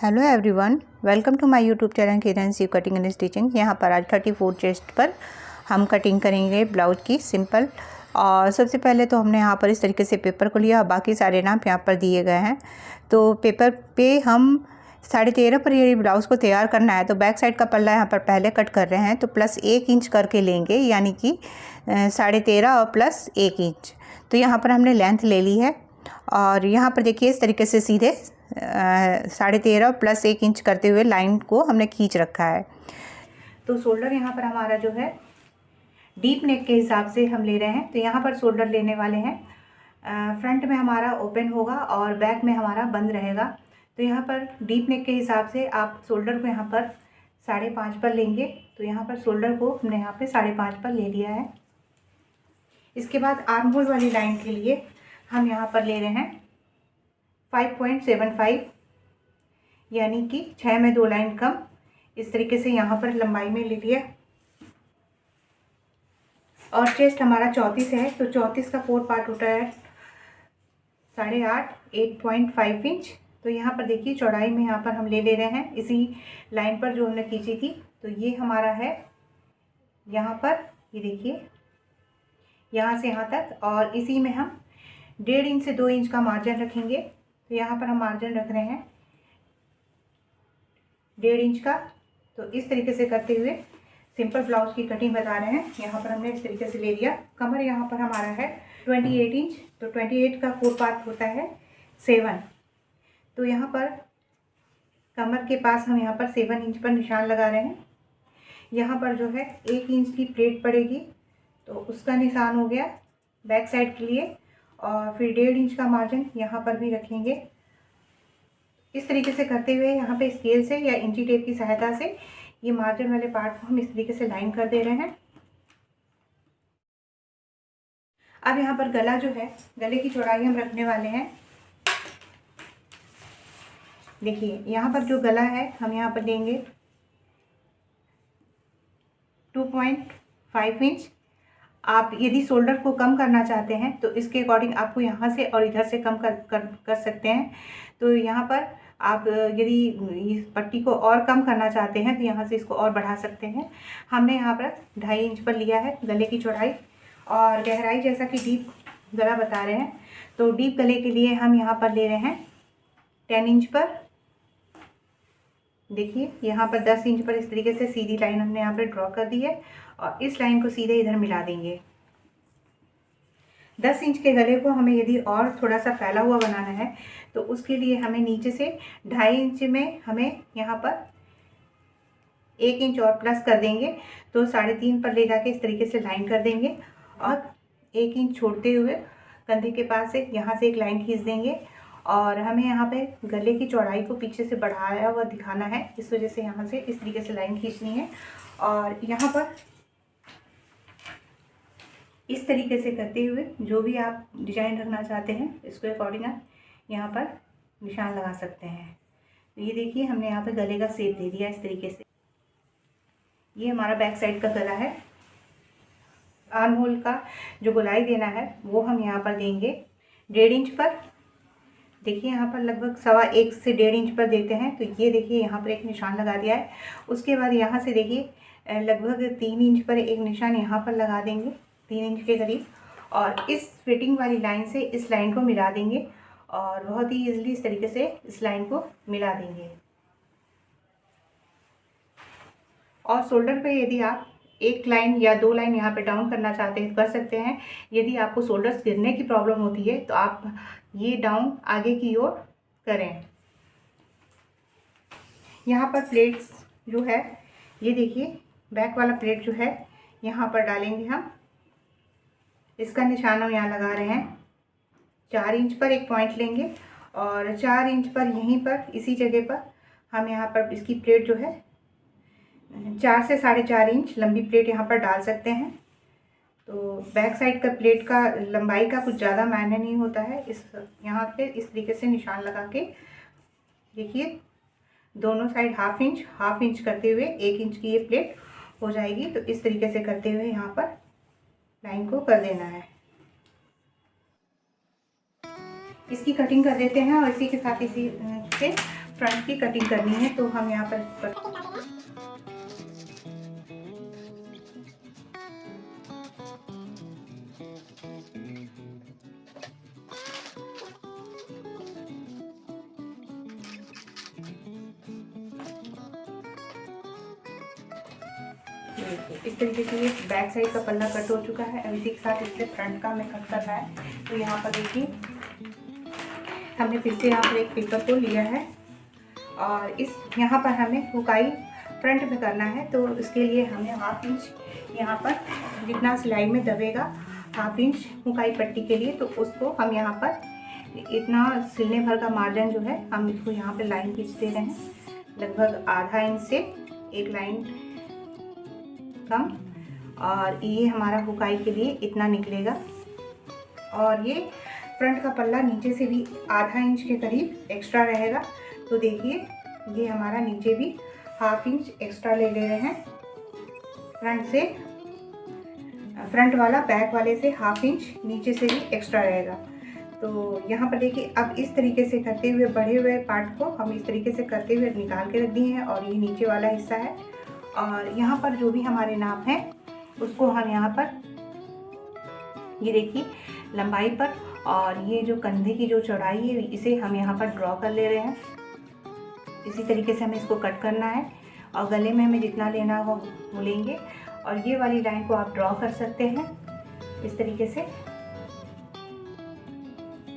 Hello everyone, welcome to my YouTube channel Kiran C cutting and stitching. यहाँ पर आज 34 chest पर हम कटिंग करेंगे ब्लाउज की सिंपल। और सबसे पहले तो हमने यहाँ पर इस तरीके से पेपर को लिया, बाकी सारे नाप यहाँ पर दिए गए हैं। तो पेपर पे हम 13.5 पर ये ब्लाउज़ को तैयार करना है। तो बैक साइड का पल्ला यहाँ पर पहले कट कर रहे हैं, तो प्लस 1 इंच करके लेंगे, यानी कि 13.5 और प्लस 1 इंच। तो यहाँ पर हमने लेंथ ले ली है और यहाँ पर देखिए इस तरीके से सीधे 13.5 प्लस 1 इंच करते हुए लाइन को हमने खींच रखा है। तो शोल्डर यहाँ पर हमारा जो है डीप नेक के हिसाब से हम ले रहे हैं। तो यहाँ पर शोल्डर लेने वाले हैं, फ्रंट में हमारा ओपन होगा और बैक में हमारा बंद रहेगा। तो यहाँ पर डीप नेक के हिसाब से आप शोल्डर को यहाँ पर 5.5 पर लेंगे। तो यहाँ पर शोल्डर को हमने यहाँ पे 5.5 पर ले लिया है। इसके बाद आर्म होल वाली लाइन के लिए हम यहाँ पर ले रहे हैं 5.75, यानी कि 6 में 2 लाइन कम। इस तरीके से यहाँ पर लंबाई में ले लिया। और चेस्ट हमारा 34 है, तो 34 का 4 पार्ट होता है 8.5, 8.5 इंच। तो यहाँ पर देखिए चौड़ाई में यहाँ पर हम ले ले रहे हैं इसी लाइन पर जो हमने खींची थी। तो ये हमारा है यहाँ पर, ये देखिए यहाँ से यहाँ तक, और इसी में हम 1.5 इंच से 2 इंच का मार्जिन रखेंगे। तो यहाँ पर हम मार्जिन रख रहे हैं 1.5 इंच का। तो इस तरीके से करते हुए सिंपल ब्लाउज की कटिंग बता रहे हैं। यहाँ पर हमने इस तरीके से ले लिया। कमर यहाँ पर हमारा है 28 इंच, तो 28 का 4 पार्ट होता है 7। तो यहाँ पर कमर के पास हम यहाँ पर 7 इंच पर निशान लगा रहे हैं। यहाँ पर जो है 1 इंच की प्लेट पड़ेगी, तो उसका निशान हो गया बैक साइड के लिए। और फिर 1.5 इंच का मार्जिन यहाँ पर भी रखेंगे। इस तरीके से करते हुए यहाँ पे स्केल से या इंची टेप की सहायता से ये मार्जिन वाले पार्ट को हम इस तरीके से लाइन कर दे रहे हैं। अब यहाँ पर गला जो है, गले की चौड़ाई हम रखने वाले हैं। देखिए यहाँ पर जो गला है हम यहाँ पर लेंगे 2.5 इंच। आप यदि शोल्डर को कम करना चाहते हैं तो इसके अकॉर्डिंग आपको यहाँ से और इधर से कम कर सकते हैं। तो यहाँ पर आप यदि इस पट्टी को और कम करना चाहते हैं तो यहाँ से इसको और बढ़ा सकते हैं। हमने यहाँ पर 2.5 इंच पर लिया है गले की चौड़ाई। और गहराई जैसा कि डीप गला बता रहे हैं, तो डीप गले के लिए हम यहाँ पर ले रहे हैं 10 इंच पर। देखिए यहाँ पर 10 इंच पर इस तरीके से सीधी लाइन हमने यहाँ पर ड्रॉ कर दी है और इस लाइन को सीधे इधर मिला देंगे। 10 इंच के गले को हमें यदि और थोड़ा सा फैला हुआ बनाना है तो उसके लिए हमें नीचे से 2.5 इंच में हमें यहाँ पर 1 इंच और प्लस कर देंगे। तो 3.5 पर ले जाके इस तरीके से लाइन कर देंगे और 1 इंच छोड़ते हुए कंधे के पास से यहाँ से एक लाइन खींच देंगे। और हमें यहाँ पे गले की चौड़ाई को पीछे से बढ़ाया हुआ दिखाना है, इस वजह से यहाँ से इस तरीके से लाइन खींचनी है। और यहाँ पर इस तरीके से करते हुए जो भी आप डिजाइन रखना चाहते हैं इसके अकॉर्डिंग आप यहाँ पर निशान लगा सकते हैं। तो ये देखिए हमने यहाँ पे गले का शेप दे दिया इस तरीके से। ये हमारा बैक साइड का गला है। आर्म होल का जो गोलाई देना है वो हम यहाँ पर देंगे 1.5 इंच पर। देखिए यहाँ पर लगभग 1.25 से 1.5 इंच पर देते हैं। तो ये देखिए यहाँ पर एक निशान लगा दिया है। उसके बाद यहाँ से देखिए लगभग 3 इंच पर एक निशान यहाँ पर लगा देंगे, 3 इंच के करीब। और इस फिटिंग वाली लाइन से इस लाइन को मिला देंगे और बहुत ही ईजिली इस तरीके से इस लाइन को मिला देंगे। और शोल्डर पे यदि आप 1 लाइन या 2 लाइन यहाँ पे डाउन करना चाहते हैं तो कर सकते हैं। यदि आपको शोल्डर्स गिरने की प्रॉब्लम होती है तो आप ये डाउन आगे की ओर करें। यहाँ पर प्लेट्स जो है ये देखिए बैक वाला प्लेट जो है यहाँ पर डालेंगे हम। इसका निशान हम यहाँ लगा रहे हैं 4 इंच पर एक पॉइंट लेंगे और 4 इंच पर यहीं पर इसी जगह पर हम यहाँ पर इसकी प्लेट जो है 4 से 4.5 इंच लंबी प्लेट यहाँ पर डाल सकते हैं। तो बैक साइड का प्लेट का लंबाई का कुछ ज़्यादा मायने नहीं होता है। इस यहाँ पे इस तरीके से निशान लगा के देखिए दोनों साइड हाफ इंच करते हुए 1 इंच की ये प्लेट हो जाएगी। तो इस तरीके से करते हुए यहाँ पर लाइन को कर देना है। इसकी कटिंग कर देते हैं और इसी के साथ इसी से फ्रंट की कटिंग करनी है तो हम यहाँ पर इस तरीके से ये बैक साइड का पल्ला कट हो चुका है। अब इसी के साथ इससे फ्रंट का हमें कट करना है। तो यहाँ पर देखिए हमने फिर से यहाँ पर एक पेपर को लिया है और इस यहाँ पर हमें हुकाई फ्रंट में करना है। तो इसके लिए हमें 1/2 इंच यहाँ पर जितना सिलाई में दबेगा 1/2 इंच हुकाई पट्टी के लिए, तो उसको हम यहाँ पर इतना सिलने भर का मार्जिन जो है हम इसको यहाँ पर लाइन खींच दे रहे हैं, लगभग आधा इंच से 1 लाइन कम। और ये हमारा हुकाई के लिए इतना निकलेगा। और ये फ्रंट का पल्ला नीचे से भी आधा इंच के करीब एक्स्ट्रा रहेगा। तो देखिए ये हमारा नीचे भी 1/2 इंच एक्स्ट्रा ले रहे हैं फ्रंट से। फ्रंट वाला बैक वाले से 1/2 इंच नीचे से भी एक्स्ट्रा रहेगा। तो यहाँ पर देखिए अब इस तरीके से करते हुए बढ़े हुए पार्ट को हम इस तरीके से करते हुए निकाल के रख दिए हैं। और ये नीचे वाला हिस्सा है और यहाँ पर जो भी हमारे नाप हैं उसको हम यहाँ पर ये देखिए लंबाई पर और ये जो कंधे की जो चौड़ाई है इसे हम यहाँ पर ड्रॉ कर ले रहे हैं। इसी तरीके से हमें इसको कट करना है और गले में हमें जितना लेना हो वो लेंगे। और ये वाली लाइन को आप ड्रॉ कर सकते हैं इस तरीके से।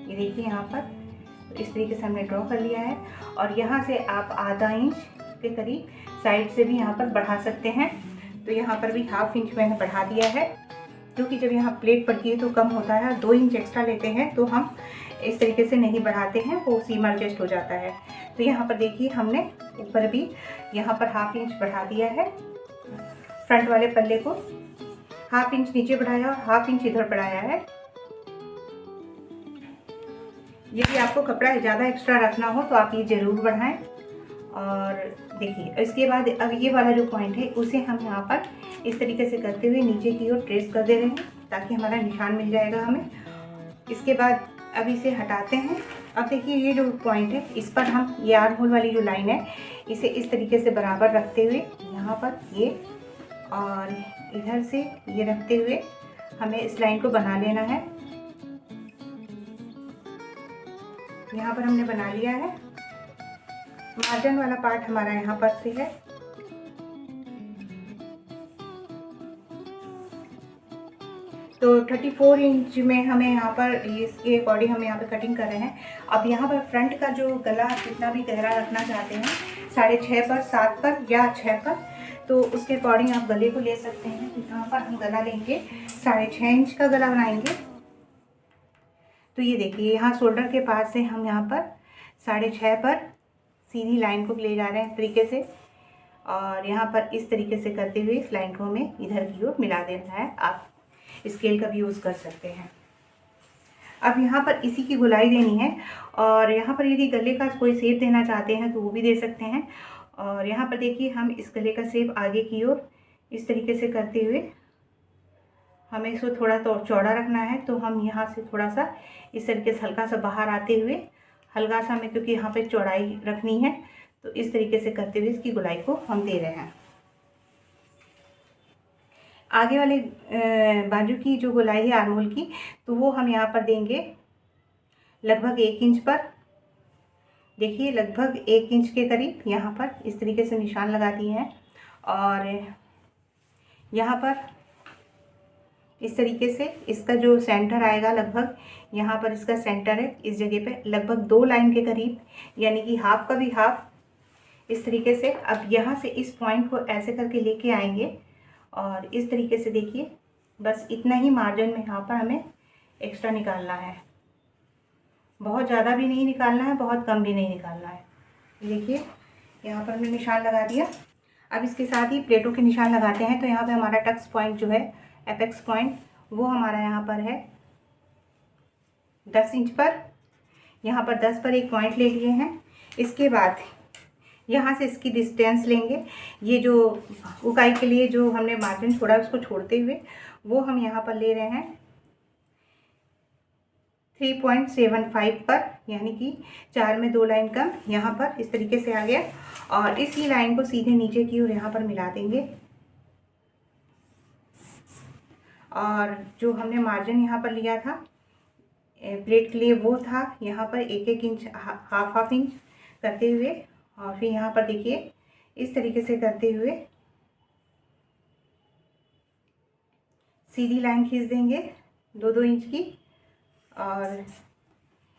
ये देखिए यहाँ पर इस तरीके से हमने ड्रॉ कर लिया है। और यहाँ से आप आधा इंच के करीब साइड से भी यहाँ पर बढ़ा सकते हैं। तो यहाँ पर भी 1/2 इंच मैंने बढ़ा दिया है, क्योंकि जब यहाँ प्लेट पड़ती है तो कम होता है। 2 इंच एक्स्ट्रा लेते हैं तो हम इस तरीके से नहीं बढ़ाते हैं, वो सीम एडजस्ट हो जाता है। तो यहाँ पर देखिए हमने ऊपर भी यहाँ पर 1/2 इंच बढ़ा दिया है। फ्रंट वाले पल्ले को 1/2 इंच नीचे बढ़ाया और 1/2 इंच इधर बढ़ाया है। यदि आपको कपड़ा ज़्यादा एक्स्ट्रा रखना हो तो आप ये ज़रूर बढ़ाएं। और देखिए इसके बाद अब ये वाला जो पॉइंट है उसे हम यहाँ पर इस तरीके से करते हुए नीचे की ओर ट्रेस कर दे रहे हैं, ताकि हमारा निशान मिल जाएगा हमें। इसके बाद अब इसे हटाते हैं। अब देखिए ये जो पॉइंट है इस पर हम ये आर्म होल वाली जो लाइन है इसे इस तरीके से बराबर रखते हुए यहाँ पर ये और इधर से ये रखते हुए हमें इस लाइन को बना लेना है। यहाँ पर हमने बना लिया है। मार्जिन वाला पार्ट हमारा यहाँ पर से है। तो 34 इंच में हमें यहाँ पर इसके अकॉर्डिंग हम यहाँ पर कटिंग कर रहे हैं। अब यहाँ पर फ्रंट का जो गला जितना भी गहरा रखना चाहते हैं 6.5 पर, 7 पर या 6 पर, तो उसके अकॉर्डिंग आप गले को ले सकते हैं। तो यहाँ पर हम गला लेंगे 6.5 इंच का गला बनाएंगे। तो ये देखिए यहाँ शोल्डर के पास से हम यहाँ पर 6.5 पर सीधी लाइन को ले जा रहे हैं इस तरीके से। और यहाँ पर इस तरीके से करते हुए इस लाइन को हमें इधर की ओर मिला देना है। आप स्केल का भी यूज़ कर सकते हैं। अब यहाँ पर इसी की गोलाई देनी है। और यहाँ पर यदि गले का कोई शेप देना चाहते हैं तो वो भी दे सकते हैं। और यहाँ पर देखिए हम इस गले का शेप आगे की ओर इस तरीके से करते हुए हमें इसको थोड़ा तो चौड़ा रखना है। तो हम यहाँ से थोड़ा सा इस तरीके से हल्का सा बाहर आते हुए हल्का सा हमें, क्योंकि यहाँ पे चौड़ाई रखनी है, तो इस तरीके से करते हुए इसकी गोलाई को हम दे रहे हैं। आगे वाले बाजू की जो गोलाई है आर्म होल की, तो वो हम यहाँ पर देंगे लगभग 1 इंच पर। देखिए लगभग 1 इंच के करीब यहाँ पर इस तरीके से निशान लगा दिए हैं। और यहाँ पर इस तरीके से इसका जो सेंटर आएगा, लगभग यहाँ पर इसका सेंटर है इस जगह पे लगभग 2 लाइन के करीब, यानी कि हाफ का भी हाफ इस तरीके से। अब यहाँ से इस पॉइंट को ऐसे करके लेके आएंगे और इस तरीके से देखिए बस इतना ही मार्जिन में यहाँ पर हमें एक्स्ट्रा निकालना है। बहुत ज़्यादा भी नहीं निकालना है, बहुत कम भी नहीं निकालना है। देखिए यहाँ पर हमने निशान लगा दिया। अब इसके साथ ही प्लेटों के निशान लगाते हैं। तो यहाँ पे हमारा टक्स पॉइंट जो है, एपेक्स पॉइंट, वो हमारा यहाँ पर है 10 इंच पर। यहाँ पर 10 पर एक पॉइंट ले लिए हैं। इसके बाद यहाँ से इसकी डिस्टेंस लेंगे। ये जो उकाई के लिए जो हमने मार्जिन छोड़ा उसको छोड़ते हुए वो हम यहाँ पर ले रहे हैं 3.75 पर, यानी कि 4 में 2 लाइन कम यहाँ पर इस तरीके से आ गया। और इसी लाइन को सीधे नीचे की ओर यहाँ पर मिला देंगे। और जो हमने मार्जिन यहाँ पर लिया था प्लेट के लिए वो था यहाँ पर 1-1 इंच, हाफ इंच करते हुए। और फिर यहाँ पर देखिए इस तरीके से करते हुए सीधी लाइन खींच देंगे 2-2 इंच की। और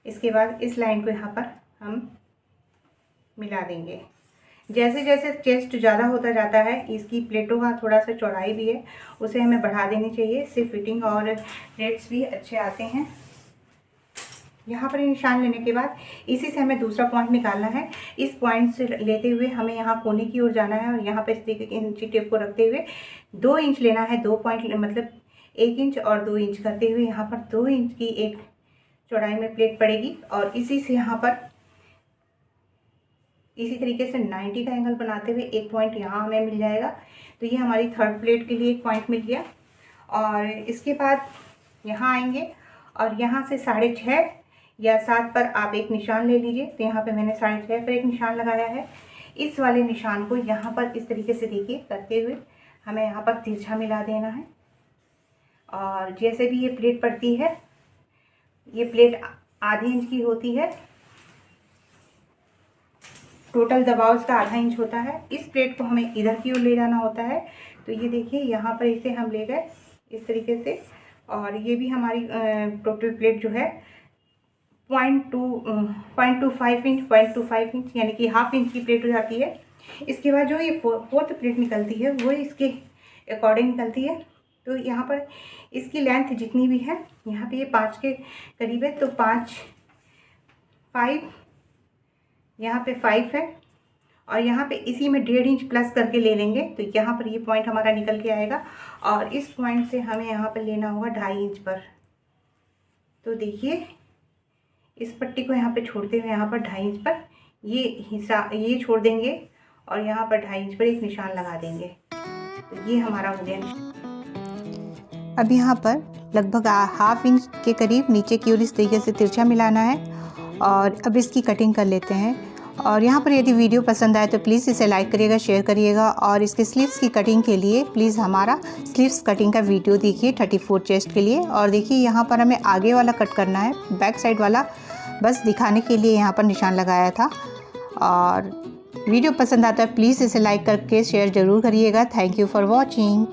इसके बाद इस लाइन को यहाँ पर हम मिला देंगे। जैसे जैसे चेस्ट ज़्यादा होता जाता है, इसकी प्लेटों का थोड़ा सा चौड़ाई भी है, उसे हमें बढ़ा देनी चाहिए। इससे फिटिंग और रेट्स भी अच्छे आते हैं। यहाँ पर निशान लेने के बाद इसी से हमें दूसरा पॉइंट निकालना है। इस पॉइंट से लेते हुए हमें यहाँ कोने की ओर जाना है और यहाँ पर इस तरीके की इंची टेप को रखते हुए 2 इंच लेना है। 2 पॉइंट मतलब 1 इंच और 2 इंच करते हुए यहाँ पर 2 इंच की एक चौड़ाई में प्लेट पड़ेगी। और इसी से यहाँ पर इसी तरीके से 90 का एंगल बनाते हुए एक पॉइंट यहाँ हमें मिल जाएगा। तो ये हमारी थर्ड प्लेट के लिए एक पॉइंट मिल गया। और इसके बाद यहाँ आएंगे और यहाँ से 6.5 या 7 पर आप एक निशान ले लीजिए। तो यहाँ पे मैंने 6.5 पर एक निशान लगाया है। इस वाले निशान को यहाँ पर इस तरीके से देखिए करते हुए हमें यहाँ पर तिरछा मिला देना है। और जैसे भी ये प्लेट पड़ती है, ये प्लेट आधे इंच की होती है, टोटल दबाव इसका आधा इंच होता है। इस प्लेट को हमें इधर की ओर ले जाना होता है। तो ये देखिए यहाँ पर इसे हम ले गए इस तरीके से। और ये भी हमारी टोटल प्लेट जो है 0.25 इंच यानी कि हाफ इंच की प्लेट हो जाती है। इसके बाद जो ये फोर्थ प्लेट निकलती है वो इसके अकॉर्डिंग निकलती है। तो यहाँ पर इसकी लेंथ जितनी भी है, यहाँ पे ये 5 के करीब है, तो 5 यहाँ पे 5 है। और यहाँ पे इसी में 1.5 इंच प्लस करके ले लेंगे। तो यहाँ पर ये पॉइंट हमारा निकल के आएगा। और इस पॉइंट से हमें यहाँ पर लेना होगा 2.5 इंच पर। तो देखिए इस पट्टी को यहाँ पे छोड़ते हुए यहाँ पर 2.5 इंच पर ये हिस्सा ये छोड़ देंगे और यहाँ पर 2.5 इंच पर एक निशान लगा देंगे। तो ये हमारा हो गया निशान। अब यहाँ पर लगभग हाफ इंच के करीब नीचे की ओर इस तरीके से तिरछा मिलाना है। और अब इसकी कटिंग कर लेते हैं। और यहाँ पर यदि वीडियो पसंद आए तो प्लीज़ इसे लाइक करिएगा, शेयर करिएगा। और इसके स्लीव्स की कटिंग के लिए प्लीज़ हमारा स्लीव्स कटिंग का वीडियो देखिए 34 चेस्ट के लिए। और देखिए यहाँ पर हमें आगे वाला कट करना है, बैक साइड वाला बस दिखाने के लिए यहाँ पर निशान लगाया था। और वीडियो पसंद आता है प्लीज़ इसे लाइक करके शेयर ज़रूर करिएगा। Thank you for watching.